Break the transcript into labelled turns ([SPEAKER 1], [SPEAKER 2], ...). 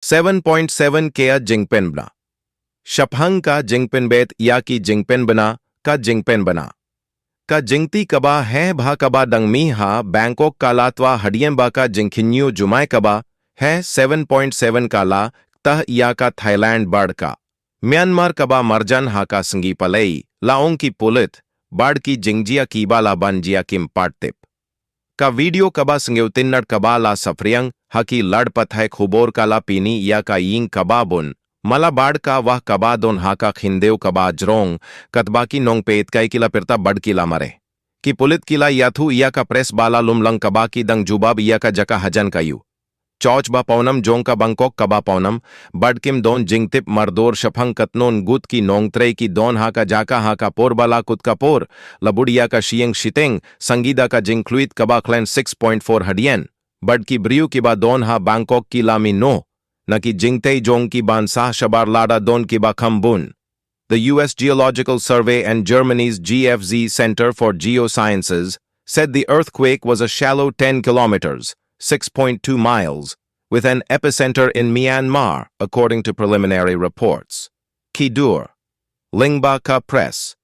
[SPEAKER 1] 7.7 के जिंगपिनबना शपहंग का जिंगपिनबेत या की जिंगपिनबना का जिंगपिनबना का जिंगती कबा है भा कबा दंगमी हा बैंकॉक का लातवा हडियंबा का जिंखिन्यू जुमाय कबा है 7.7 का ला तह या का थाईलैंड बाढ़ का म्यांमार कबा मरजन हा का संगी पलई लाओंग की पुलित बाढ़ की जिंगजिया कीबा ला बनजिया किम पाटतिप का वीडियो कबा संगेवतिन्नड कबा ला सफरियंग हकी लड़ पथय खुबोर का ला पीनी या का यींग कबा बुन मला बाढ़ का वह कबा दोन हाका खिंदेव कबा जरोंग कतबा की नोंग पेत कई किला पिरता बड़ किला मरे कि पुलित किला याथू या का प्रेस बाला लुमलंग कबा की दंग जुबाब या का जका हजन कयू चौच बा पौनम जोंग का बंकोक कबा पौनम बड किम दोन जिंगतिप मरदोर शफंग कतनोन गुत की नोंगत्रे की दोन हाका जाका हाका पोर बाला कुत का पोर लबुड़िया का शियंग शितेंग संगीदा का जिंक्लुइत कबा क्लैन 6.4 हडियन बड की ब्रियू की बा दोन हा बैंकॉक की लामी नो न कि जिंगते जोंग की बान साह शबार लाडा दोन की बा खम्बुन The U.S. Geological Survey and Germany's GFZ Center for Geosciences said the earthquake was a shallow 10 kilometers, 6.2 miles, with an epicenter in Myanmar, according to preliminary reports. Kidur. Lingba Ka Press.